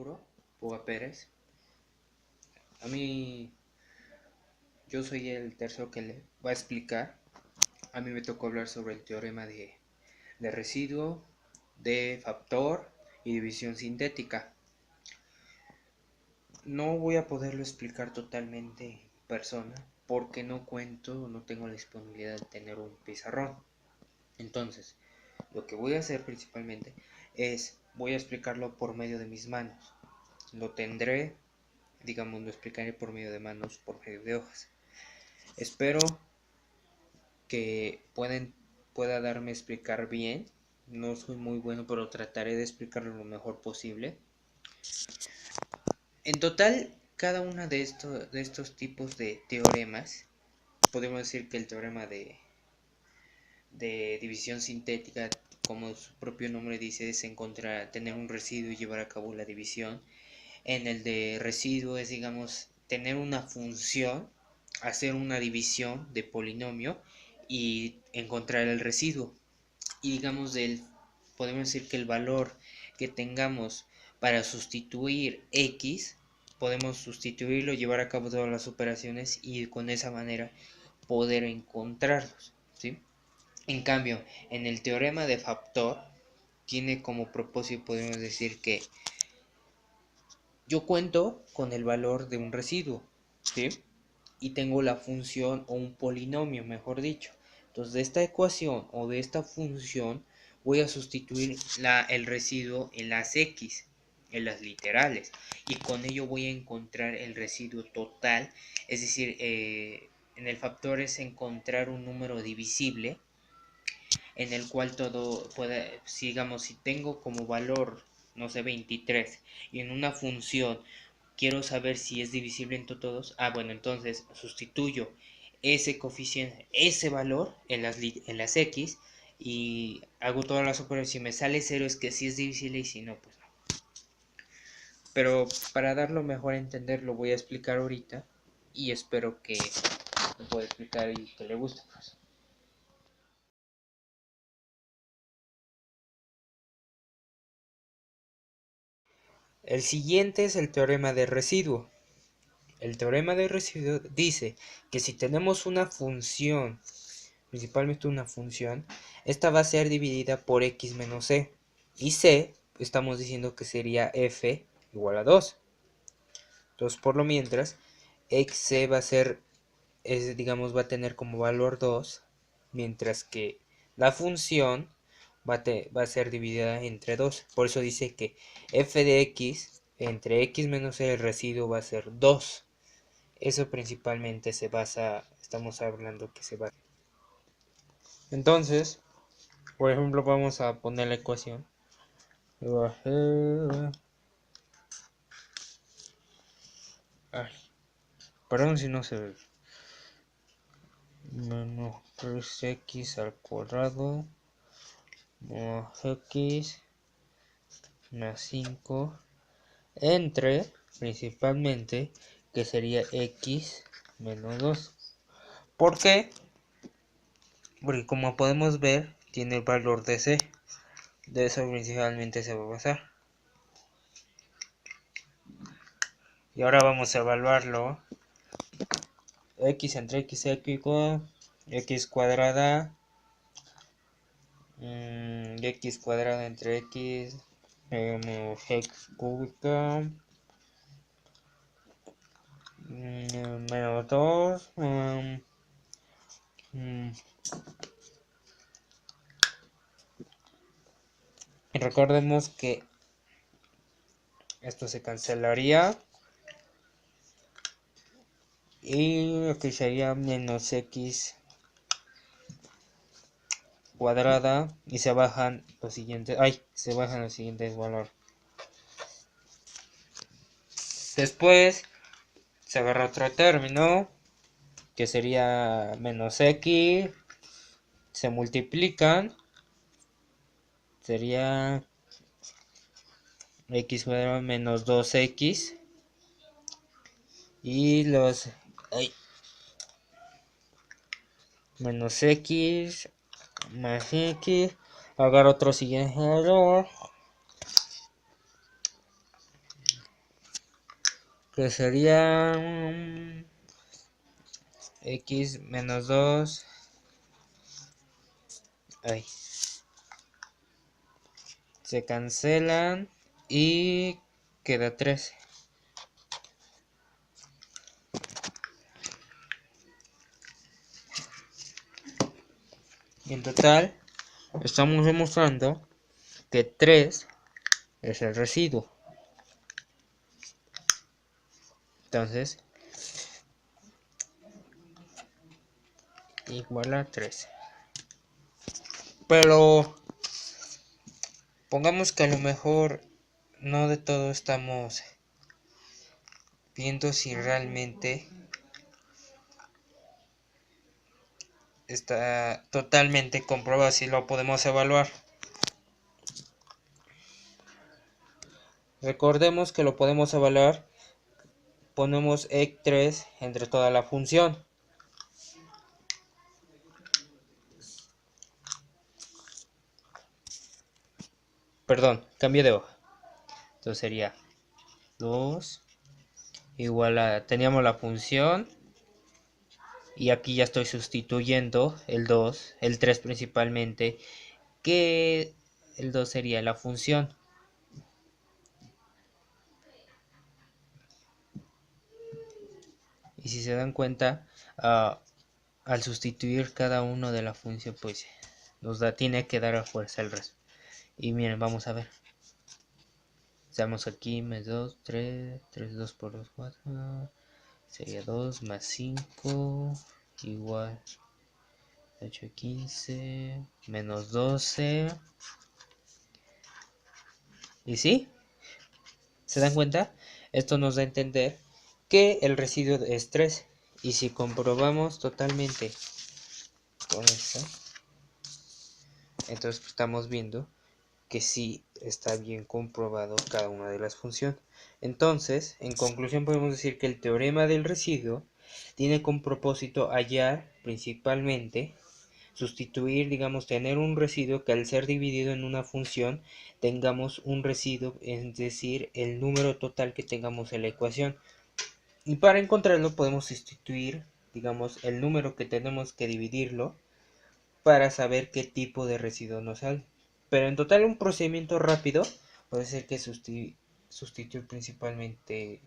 Arturo Puga Pérez. Yo soy el tercero que le va a explicar. A mí me tocó hablar sobre el teorema de residuo, de factor y división sintética. No voy a poderlo explicar totalmente en persona porque no tengo la disponibilidad de tener un pizarrón. Entonces, lo que voy a hacer principalmente voy a explicarlo por medio de mis manos. Lo explicaré por medio de manos, por medio de hojas. Espero que pueda darme a explicar bien. No soy muy bueno, pero trataré de explicarlo lo mejor posible. En total, cada uno de estos tipos de teoremas, podemos decir que el teorema de división sintética, como su propio nombre dice, es tener un residuo y llevar a cabo la división. En el de residuo es, digamos, tener una función, hacer una división de polinomio y encontrar el residuo. Y digamos, podemos decir que el valor que tengamos para sustituir x, podemos sustituirlo, llevar a cabo todas las operaciones y con esa manera poder encontrarlos, ¿sí? En cambio, en el teorema de factor, tiene como propósito, podemos decir que yo cuento con el valor de un residuo, ¿sí? Y tengo la función o un polinomio, mejor dicho. Entonces, de esta ecuación o de esta función voy a sustituir el residuo en las x, en las literales, y con ello voy a encontrar el residuo total. Es decir, en el factor es encontrar un número divisible en el cual todo pueda, digamos, si tengo como valor, no sé, 23, y en una función quiero saber si es divisible entre todos, bueno, entonces sustituyo ese coeficiente, ese valor en las x, y hago todas las operaciones. Si me sale 0 es que sí es divisible, y si no, pues no. Pero para darlo mejor a entender lo voy a explicar ahorita, y espero que lo pueda explicar y que le guste, pues. El siguiente es el teorema de residuo. El teorema de residuo dice que si tenemos una función, principalmente una función, esta va a ser dividida por x menos c. Y c, estamos diciendo que sería f igual a 2. Entonces, por lo mientras, xc va a ser, digamos, va a tener como valor 2, mientras que la función va a ser dividida entre 2. Por eso dice que f de x entre x menos c, el residuo va a ser 2. Eso principalmente estamos hablando que se basa. Entonces, por ejemplo, vamos a poner la ecuación. Ay, perdón si no se ve. Menos 3x al cuadrado más x más 5 entre, principalmente, que sería x menos 2. ¿Por qué? Porque como podemos ver, tiene el valor de c. De eso principalmente se va a basar. Y ahora vamos a evaluarlo. X entre x igual x cuadrada, x cuadrada entre x x cúbica, menos 2, y recordemos que esto se cancelaría y aquí sería menos x cuadrada y se bajan los siguientes valores. Después se agarra otro término que sería menos x, se multiplican, sería x cuadrado menos 2x y menos x más x, agarro otro siguiente valor que sería x menos 2. Ay, se cancelan y queda 13. Y en total estamos demostrando que 3 es el residuo. Entonces, igual a 13. Pero pongamos que a lo mejor no de todo estamos viendo si realmente está totalmente comprobado, si lo podemos evaluar. Recordemos que lo podemos evaluar. Ponemos ec3 entre toda la función. Perdón, cambio de hoja. Entonces sería 2 igual a... Teníamos la función. Y aquí ya estoy sustituyendo el 2, el 3 principalmente. Que el 2 sería la función. Y si se dan cuenta, al sustituir cada uno de la función, pues tiene que dar a fuerza el resto. Y miren, vamos a ver. Estamos aquí, más 2, 3, 2 por 2, 4. Sería 2 más 5, igual 8, 15, menos 12. ¿Y sí? ¿Se dan cuenta? Esto nos da a entender que el residuo es 3. Y si comprobamos totalmente con esto, entonces pues, estamos viendo que sí está bien comprobado cada una de las funciones. Entonces, en conclusión podemos decir que el teorema del residuo tiene como propósito hallar principalmente, sustituir, digamos, tener un residuo que al ser dividido en una función tengamos un residuo, es decir, el número total que tengamos en la ecuación. Y para encontrarlo podemos sustituir, digamos, el número que tenemos que dividirlo para saber qué tipo de residuo nos sale. Pero en total un procedimiento rápido puede ser que sustituir principalmente,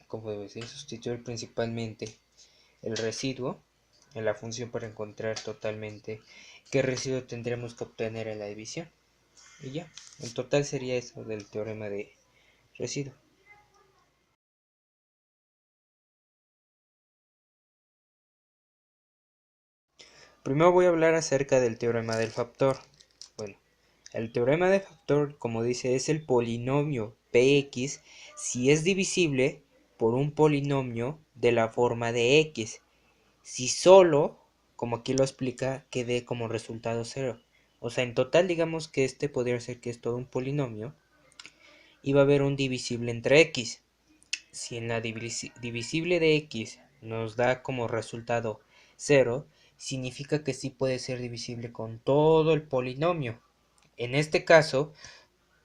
¿cómo debe decir? Sustituir principalmente el residuo en la función para encontrar totalmente qué residuo tendremos que obtener en la división. Y ya, en total sería eso del teorema de residuo. Primero voy a hablar acerca del teorema del factor. Bueno, el teorema de factor, como dice, es el polinomio px si es divisible por un polinomio de la forma de x, si solo, como aquí lo explica, que dé como resultado 0. O sea, en total digamos que este podría ser que es todo un polinomio y va a haber un divisible entre x. Si en la divisible de x nos da como resultado 0, significa que sí puede ser divisible con todo el polinomio. En este caso,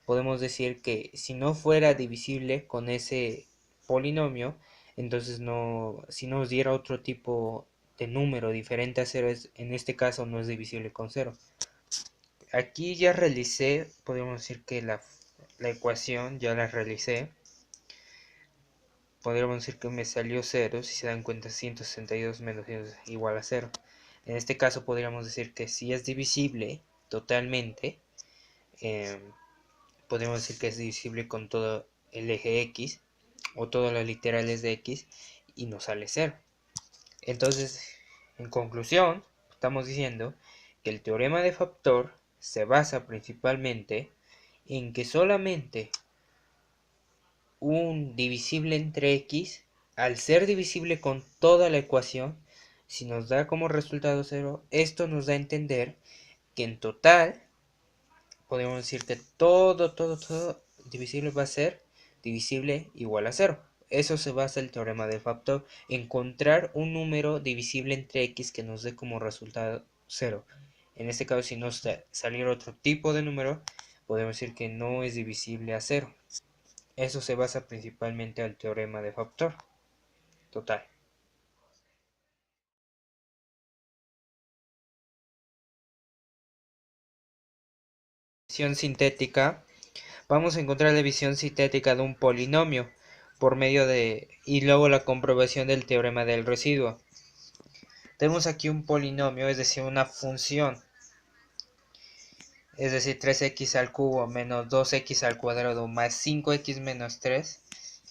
podemos decir que si no fuera divisible con ese polinomio, entonces no, si nos diera otro tipo de número diferente a 0, en este caso no es divisible con 0. Aquí ya realicé, podemos decir que la ecuación ya la realicé. Podríamos decir que me salió 0, si se dan cuenta 162 menos 100 es igual a 0. En este caso podríamos decir que si es divisible totalmente, podemos decir que es divisible con todo el eje x o todas las literales de x y nos sale 0. Entonces, en conclusión, estamos diciendo que el teorema de factor se basa principalmente en que solamente un divisible entre x, al ser divisible con toda la ecuación, si nos da como resultado 0, esto nos da a entender que en total podemos decir que todo divisible va a ser divisible igual a 0. Eso se basa el teorema de factor, encontrar un número divisible entre x que nos dé como resultado 0. En este caso, si nos saliera otro tipo de número, podemos decir que no es divisible a 0. Eso se basa principalmente al teorema de factor total. División sintética. Vamos a encontrar la división sintética de un polinomio por medio de y luego la comprobación del teorema del residuo. Tenemos aquí un polinomio, es decir, una función, es decir, 3x al cubo menos 2x al cuadrado más 5x menos 3,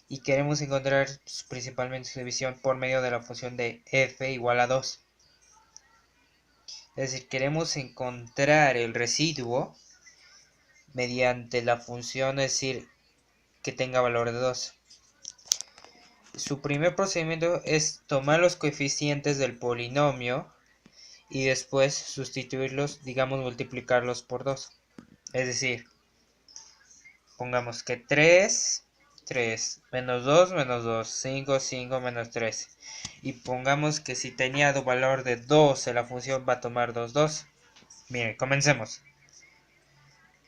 y queremos encontrar principalmente su división por medio de la función de f igual a 2. Es decir, queremos encontrar el residuo mediante la función, es decir, que tenga valor de 2. Su primer procedimiento es tomar los coeficientes del polinomio y después sustituirlos, digamos multiplicarlos por 2. Es decir, pongamos que 3 menos 2, 5 menos 3. Y pongamos que si tenía valor de 2, la función va a tomar 2. Miren, comencemos.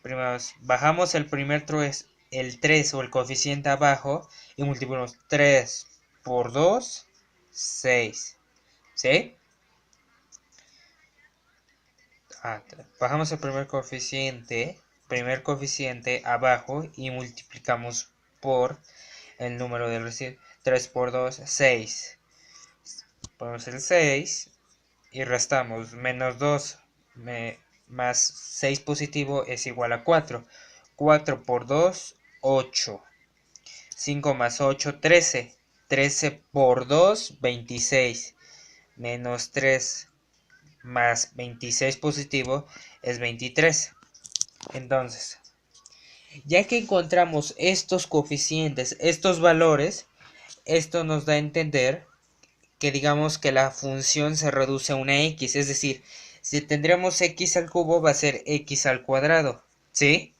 Primero, bajamos el 3 o el coeficiente abajo y multiplicamos 3 por 2, 6. ¿Sí? Bajamos el primer coeficiente abajo y multiplicamos por el número del residuo. 3 por 2, 6. Ponemos el 6 y restamos. Menos 2 más 6 positivo es igual a 4. 4 por 2, 8. 5 más 8, 13. 13 por 2, 26. Menos 3 más 26 positivo es 23. Entonces, ya que encontramos estos coeficientes, estos valores, esto nos da a entender que digamos que la función se reduce a una x, es decir, si tendríamos x al cubo va a ser x al cuadrado, ¿sí?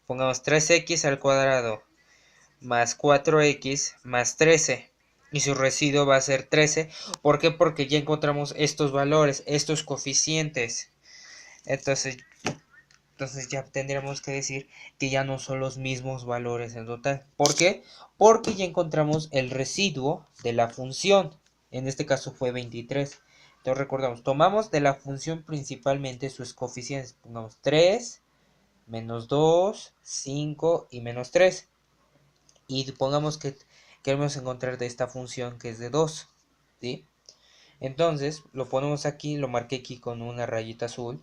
Pongamos 3x al cuadrado más 4x más 13 y su residuo va a ser 13. ¿Por qué? Porque ya encontramos estos valores, estos coeficientes. Entonces ya tendríamos que decir que ya no son los mismos valores en total. ¿Por qué? Porque ya encontramos el residuo de la función. En este caso fue 23. Entonces recordamos, tomamos de la función principalmente sus coeficientes. Pongamos 3, menos 2, 5 y menos 3. Y pongamos que queremos encontrar de esta función que es de 2. ¿Sí? Entonces lo ponemos aquí, lo marqué aquí con una rayita azul.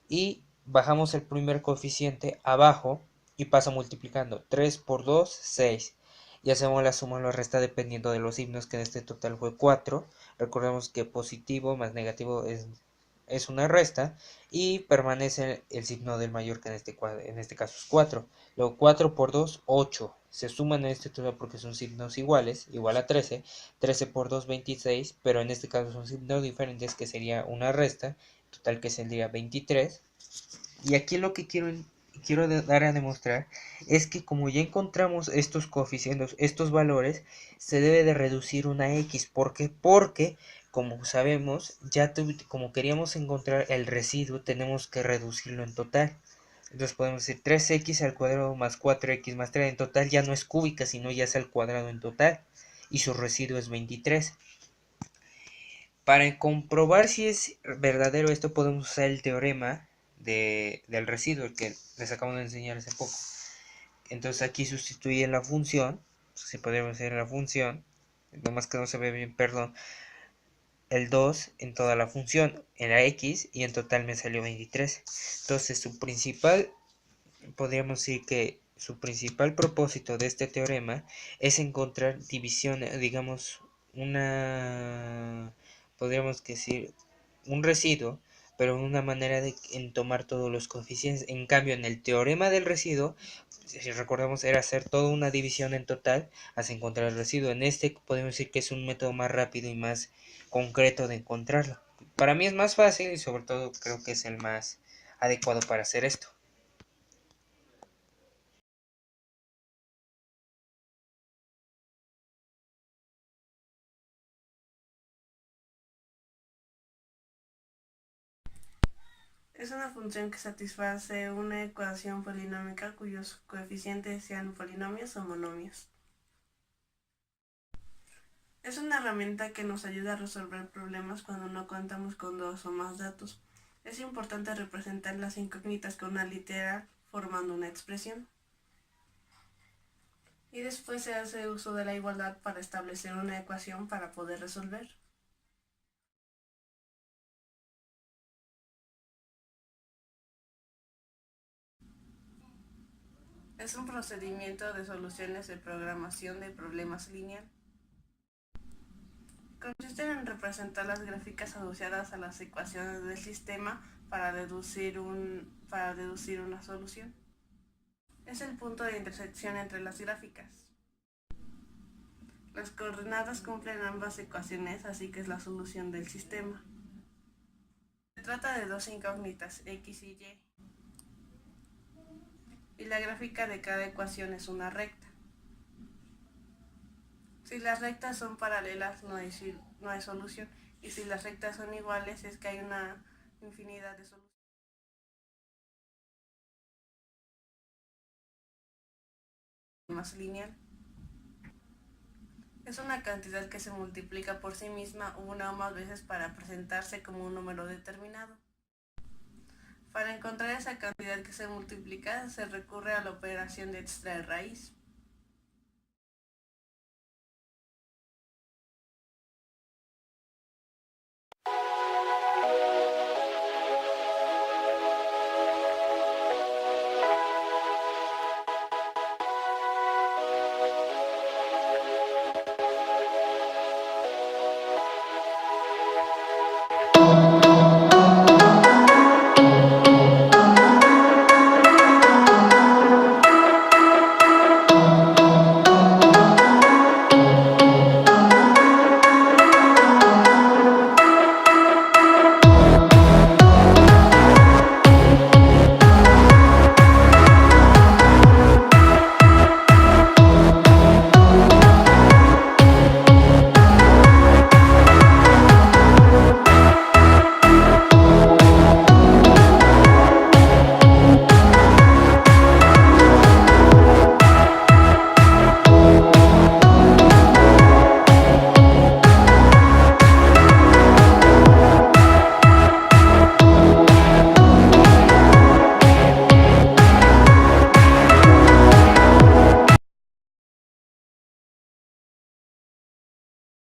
Y bajamos el primer coeficiente abajo y pasa multiplicando. 3 por 2, 6. Y hacemos la suma o la resta dependiendo de los signos, que en este total fue 4. Recordemos que positivo más negativo es una resta y permanece el signo del mayor, que en este caso es 4. Luego 4 por 2, 8. Se suman en este total porque son signos iguales, igual a 13. 13 por 2, 26, pero en este caso son signos diferentes, que sería una resta, total que sería 23. Y aquí lo que quiero dar a demostrar es que como ya encontramos estos coeficientes, estos valores, se debe de reducir una x. ¿Por qué? Porque, como sabemos, como queríamos encontrar el residuo, tenemos que reducirlo en total. Entonces podemos decir 3x al cuadrado más 4x más 3. En total ya no es cúbica, sino ya es al cuadrado en total. Y su residuo es 23. Para comprobar si es verdadero esto, podemos usar el teorema del residuo que les acabo de enseñar hace poco. Entonces aquí sustituye la función, si podemos hacer la función, nomás que no se ve bien, perdón, el 2 en toda la función, en la x, y en total me salió 23. Entonces podríamos decir que su principal propósito de este teorema es encontrar división, digamos, podríamos decir, un residuo, pero una manera en tomar todos los coeficientes. En cambio, en el teorema del residuo, si recordamos, era hacer toda una división en total hasta encontrar el residuo. En este podemos decir que es un método más rápido y más concreto de encontrarlo. Para mí es más fácil y sobre todo creo que es el más adecuado para hacer esto. Es una función que satisface una ecuación polinómica cuyos coeficientes sean polinomios o monomios. Es una herramienta que nos ayuda a resolver problemas cuando no contamos con dos o más datos. Es importante representar las incógnitas con una literal formando una expresión. Y después se hace uso de la igualdad para establecer una ecuación para poder resolver. Es un procedimiento de soluciones de programación de problemas lineal. Consiste en representar las gráficas asociadas a las ecuaciones del sistema para deducir una solución. Es el punto de intersección entre las gráficas. Las coordenadas cumplen ambas ecuaciones, así que es la solución del sistema. Se trata de dos incógnitas, x y y. Y la gráfica de cada ecuación es una recta. Si las rectas son paralelas no hay solución, y si las rectas son iguales es que hay una infinidad de soluciones. Más lineal. Es una cantidad que se multiplica por sí misma una o más veces para presentarse como un número determinado. Para encontrar esa cantidad que se multiplica se recurre a la operación de extraer raíz.